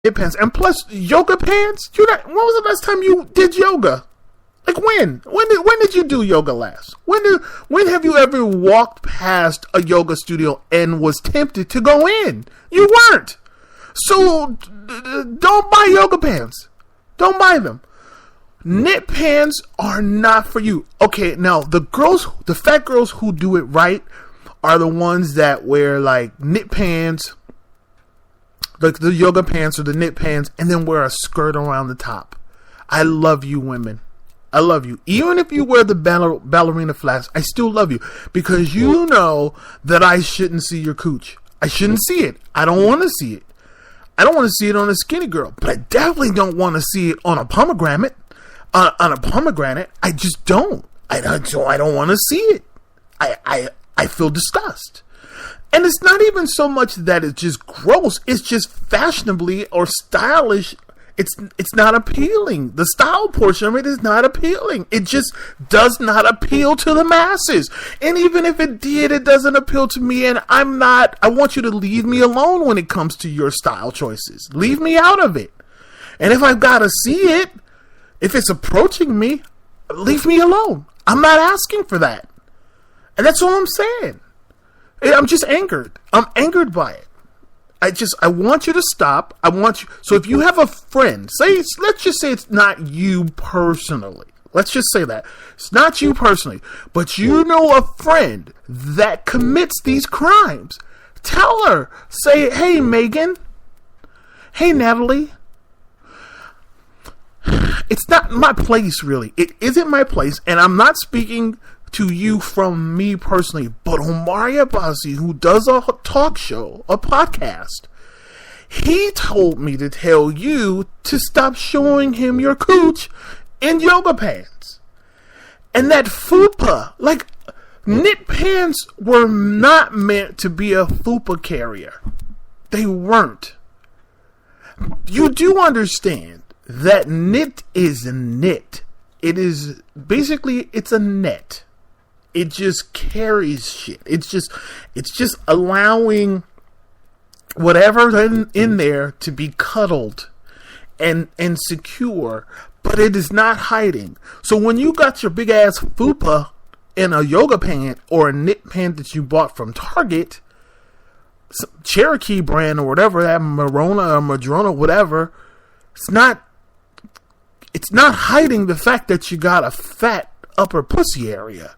knit pants. And plus, yoga pants? When was the last time you did yoga? Like when? When did you do yoga last? When have you ever walked past a yoga studio and was tempted to go in? You weren't. So don't buy yoga pants. Don't buy them. Knit pants are not for you. Okay, now the fat girls who do it right are the ones that wear like knit pants, like the yoga pants or the knit pants, and then wear a skirt around the top. I love you, women. I love you. Even if you wear the ballerina flats, I still love you. Because you know that I shouldn't see your cooch. I shouldn't see it. I don't want to see it. I don't want to see it on a skinny girl. But I definitely don't want to see it on a pomegranate. On a pomegranate. I just don't. I don't want to see it. I feel disgust. And it's not even so much that it's just gross. It's just fashionably or stylish. It's not appealing. The style portion of it is not appealing. It just does not appeal to the masses. And even if it did, it doesn't appeal to me. And I want you to leave me alone when it comes to your style choices. Leave me out of it. And if I've got to see it, if it's approaching me, leave me alone. I'm not asking for that. And that's all I'm saying. I'm just angered. I'm angered by it. I want you to stop. So if you have a friend, let's just say it's not you personally. Let's just say that. It's not you personally. But you know a friend that commits these crimes. Tell her. Say, hey, Megan. Hey, Natalie. It's not my place, really. It isn't my place. And I'm not speaking to you from me personally, but Omari Abbasi, who does a talk show, a podcast, he told me to tell you to stop showing him your cooch in yoga pants. And that fupa, like, knit pants were not meant to be a fupa carrier. They weren't. You do understand that knit is knit. It is, basically, it's a net. It just carries shit. It's just allowing whatever in there to be cuddled and secure, but it is not hiding. So when you got your big ass fupa in a yoga pant or a knit pant that you bought from Target, Cherokee brand or whatever, that Marona or Madrona, whatever, it's not hiding the fact that you got a fat upper pussy area.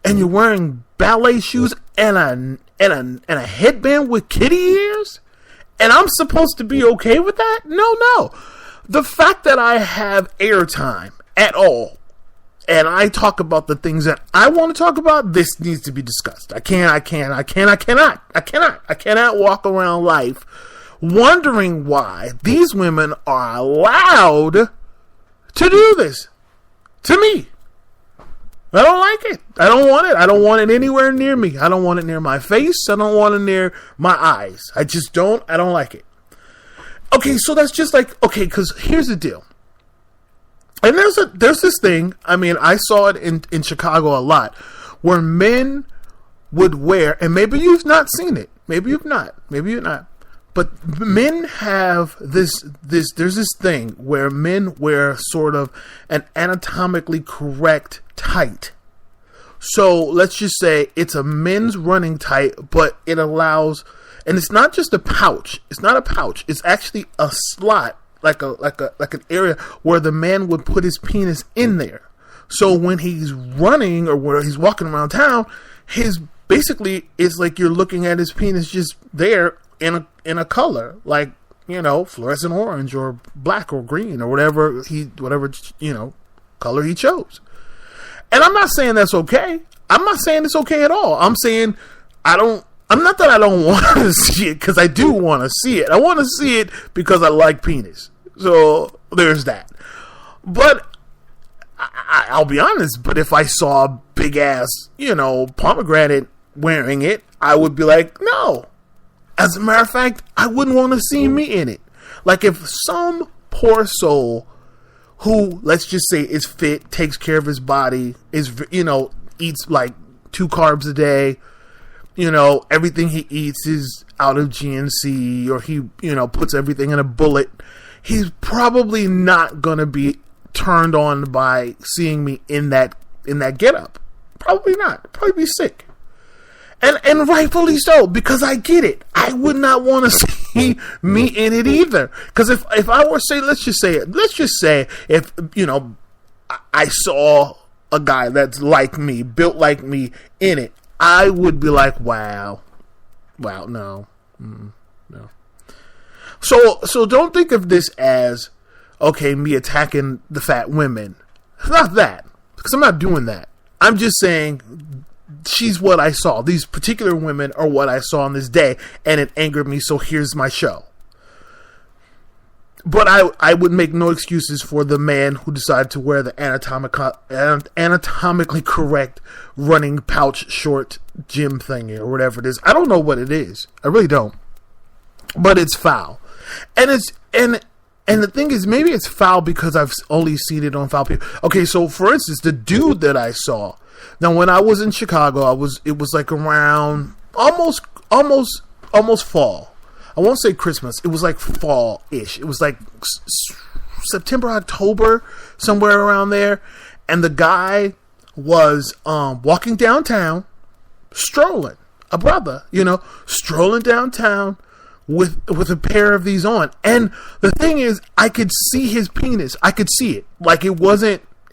And you're wearing ballet shoes and a headband with kitty ears? And I'm supposed to be okay with that? No. The fact that I have airtime at all, and I talk about the things that I want to talk about, this needs to be discussed. I cannot walk around life wondering why these women are allowed to do this to me. I don't like it. I don't want it. I don't want it anywhere near me. I don't want it near my face. I don't want it near my eyes. I just don't. I don't like it. Okay, so that's just like, okay, because here's the deal. And there's this thing, I mean, I saw it in Chicago a lot, where men would wear, and maybe you've not seen it. Maybe you're not. But men have there's this thing where men wear sort of an anatomically correct tight. So let's just say it's a men's running tight, but it allows, and it's not just a pouch. It's not a pouch. It's actually a slot, like an area where the man would put his penis in there. So when he's running or where he's walking around town, his basically it's like you're looking at his penis just there in a color, like, you know, fluorescent orange or black or green or whatever color he chose. And I'm not saying that's okay. I'm not saying it's okay at all. I'm saying I'm not that I don't want to see it, because I do want to see it. I want to see it because I like penis. So there's that. But I'll be honest, but if I saw a big ass, pomegranate wearing it, I would be like, no. As a matter of fact, I wouldn't want to see me in it. Like if some poor soul who, let's just say, is fit, takes care of his body, eats like 2 carbs a day, everything he eats is out of GNC, or he, puts everything in a bullet, he's probably not going to be turned on by seeing me in that getup. Probably not. Probably be sick. And rightfully so, because I get it. I would not want to see me in it either. Because if I were let's just say if, I saw a guy that's like me, built like me in it, I would be like, wow, no. No. So don't think of this as, okay, me attacking the fat women. It's not that, because I'm not doing that. I'm just saying she's what I saw. These particular women are what I saw on this day, and it angered me, so here's my show. But I would make no excuses for the man who decided to wear the anatomically correct running pouch short gym thingy or whatever it is. I don't know what it is. I really don't. But it's foul. And the thing is, maybe it's foul because I've only seen it on foul people. Okay, so for instance, the dude that I saw. Now, when I was in Chicago, it was like around almost fall. I won't say Christmas. It was like fall-ish. It was like September, October, somewhere around there. And the guy was walking downtown, strolling. A brother, strolling downtown with a pair of these on. And the thing is, I could see his penis. I could see it. Like it was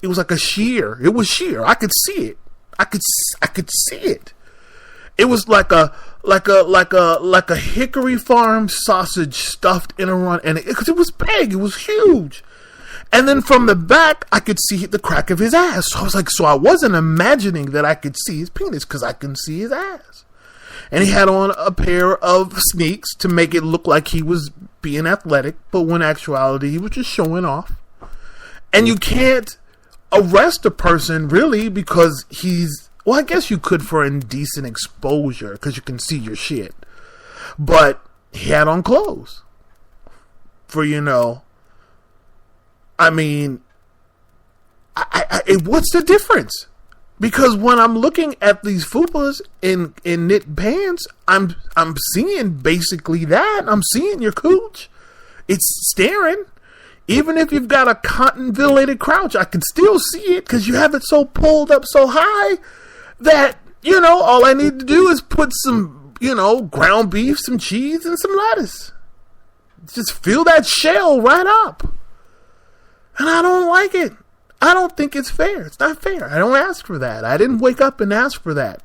like a sheer. It was sheer. I could see it. I could see it. It was like a Hickory Farm sausage stuffed in a run, and because it was big, it was huge. And then from the back, I could see the crack of his ass. So I was like, I wasn't imagining that I could see his penis because I couldn't see his ass. And he had on a pair of sneaks to make it look like he was being athletic, but when in actuality, he was just showing off. And you can't arrest a person really because I guess you could for indecent exposure because you can see your shit. But he had on clothes. I mean, what's the difference? Because when I'm looking at these fupas in knit pants, I'm seeing basically that. I'm seeing your cooch. It's staring. Even if you've got a cotton ventilated crouch, I can still see it because you have it so pulled up so high that, all I need to do is put some, ground beef, some cheese, and some lettuce. Just fill that shell right up. And I don't like it. I don't think it's fair. It's not fair. I don't ask for that. I didn't wake up and ask for that.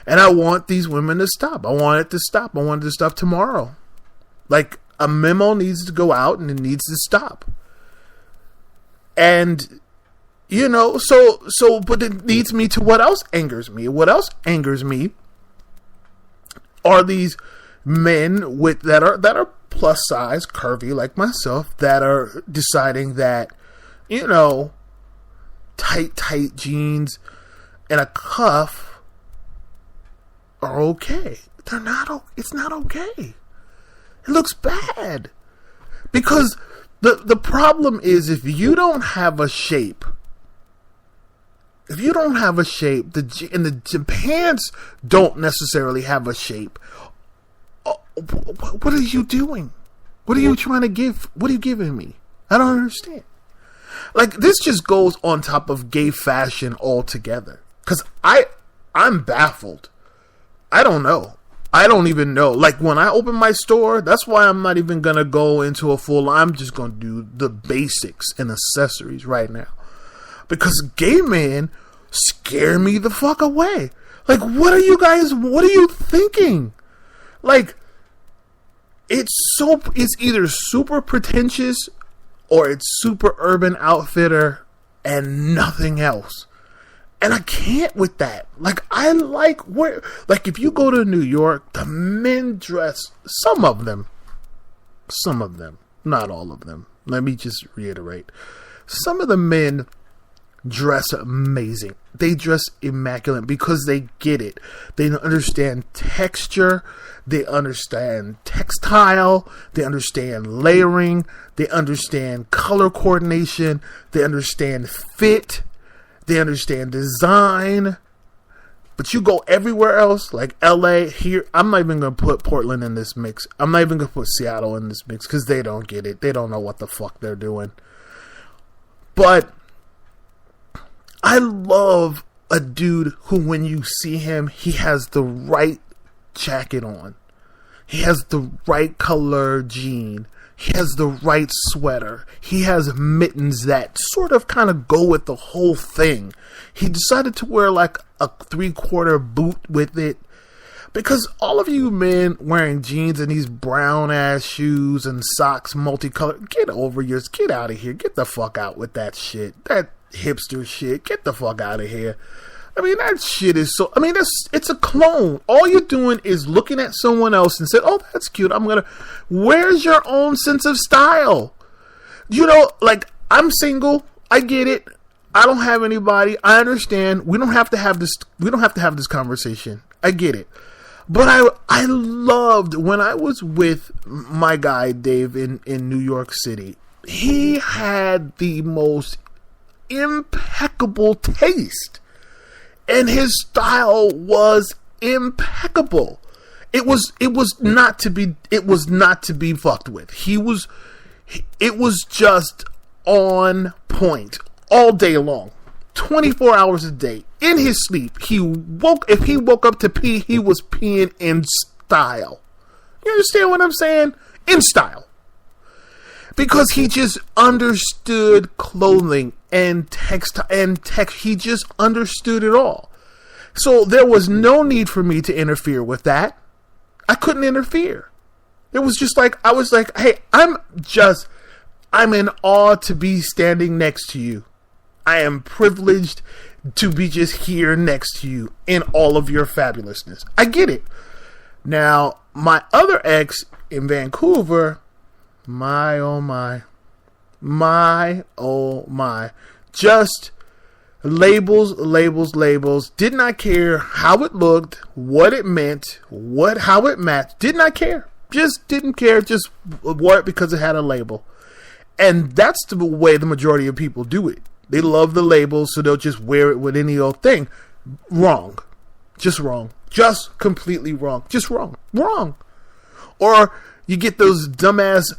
And I want these women to stop. I want it to stop. I want it to stop tomorrow. Like, a memo needs to go out and it needs to stop. And, but it leads me to what else angers me. What else angers me are these men that are plus size, curvy like myself, that are deciding that, tight jeans and a cuff are okay. They're not. It's not okay. It looks bad. Because the problem is, if you don't have a shape, and the pants don't necessarily have a shape, what are you doing? What are you trying to give? What are you giving me? I don't understand. Like, this just goes on top of gay fashion altogether. Because I'm baffled. I don't know. I don't even know. Like, when I open my store, that's why I'm not even going to go into a full... I'm just going to do the basics and accessories right now. Because gay men scare me the fuck away. Like, what are you thinking? Like, it's either super pretentious or it's super Urban Outfitter and nothing else. And I can't with that. Like, if you go to New York, the men dress, some of them, not all of them. Let me just reiterate. Some of the men dress amazing. They dress immaculate because they get it. They understand texture. They understand textile. They understand layering. They understand color coordination. They understand fit. They understand design. But you go everywhere else, like LA, here, I'm not even going to put Portland in this mix. I'm not even going to put Seattle in this mix because they don't get it. They don't know what the fuck they're doing. But I love a dude who, when you see him, he has the right jacket on. He has the right color jean. He has the right sweater. He has mittens that sort of kind of go with the whole thing. He decided to wear like a 3/4 boot with it. Because all of you men wearing jeans and these brown ass shoes and socks multicolored, get over yours. Get out of here. Get the fuck out with that shit. That hipster shit. Get the fuck out of here. I mean, that shit is so... I mean, it's a clone. All you're doing is looking at someone else and say, oh, that's cute. I'm going to... Where's your own sense of style? You know, like, I'm single. I get it. I don't have anybody. I understand. We don't have to have this conversation. I get it. But I loved when I was with my guy, Dave, in New York City. He had the most impeccable taste. And his style was impeccable. It was not to be fucked with. It was just on point all day long. 24 hours a day. In his sleep, if he woke up to pee, he was peeing in style. You understand what I'm saying? In style. Because he just understood clothing and textile and tech. He just understood it all. So there was no need for me to interfere with that. I couldn't interfere. It was just like, I was like, hey, I'm in awe to be standing next to you. I am privileged to be just here next to you in all of your fabulousness. I get it. Now, my other ex in Vancouver, my oh my. Just labels. Did not care how it looked, what it meant, how it matched. Did not care. Just didn't care. Just wore it because it had a label. And that's the way the majority of people do it. They love the labels, so they'll just wear it with any old thing. Wrong. Just wrong. Just completely wrong. Just wrong. Wrong. Or you get those dumbass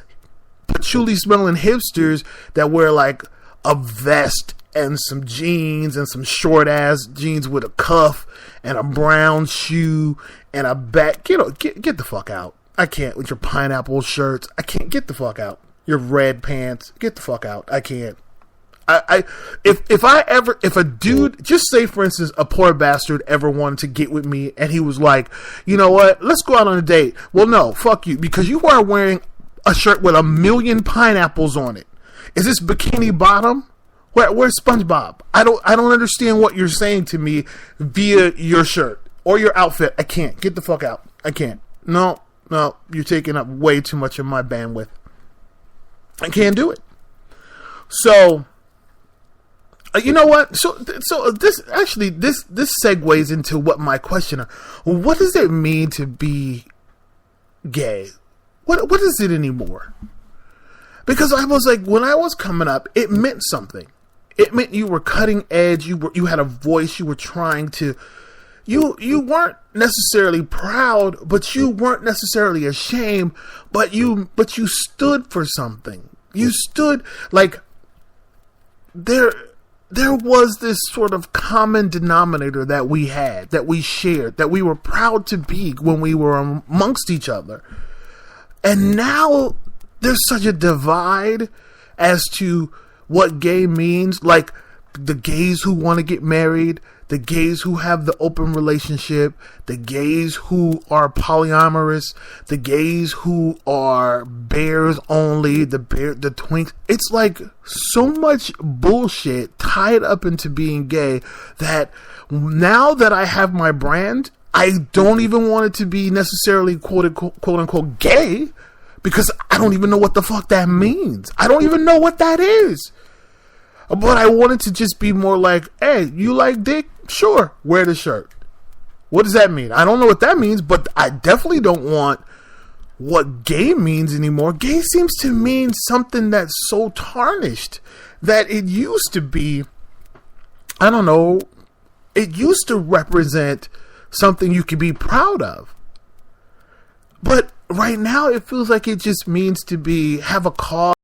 patchouli smelling hipsters that wear like a vest and some jeans and some short ass jeans with a cuff and a brown shoe and a bat. Get the fuck out. I can't with your pineapple shirts. I can't. Get the fuck out. Your red pants. Get the fuck out. I can't. If a dude, just say for instance, a poor bastard ever wanted to get with me and he was like, you know what, let's go out on a date. Well, no, fuck you, because you are wearing a shirt with 1,000,000 pineapples on it. Is this Bikini Bottom? Where's SpongeBob? I don't understand what you're saying to me via your shirt or your outfit. I can't. Get the fuck out. I can't. No, you're taking up way too much of my bandwidth. I can't do it. So, you know what? So this segues into what my question is. What does it mean to be gay? What is it anymore? Because I was like, when I was coming up, it meant something. It meant you were cutting edge. You had a voice. You were trying to. You weren't necessarily proud, but you weren't necessarily ashamed. But you stood for something. You stood like there was this sort of common denominator that we had, that we shared, that we were proud to be when we were amongst each other. And now there's such a divide as to what gay means. Like the gays who want to get married, the gays who have the open relationship, the gays who are polyamorous, the gays who are bears only, the twinks. It's like so much bullshit tied up into being gay that now that I have my brand, I don't even want it to be necessarily quote unquote gay, because I don't even know what the fuck that means. I don't even know what that is. But I wanted to just be more like, hey, you like dick? Sure, wear the shirt. What does that mean? I don't know what that means, but I definitely don't want what gay means anymore. Gay seems to mean something that's so tarnished that it used to be, I don't know, It used to represent something you could be proud of. But right now, it feels like it just means to have a cause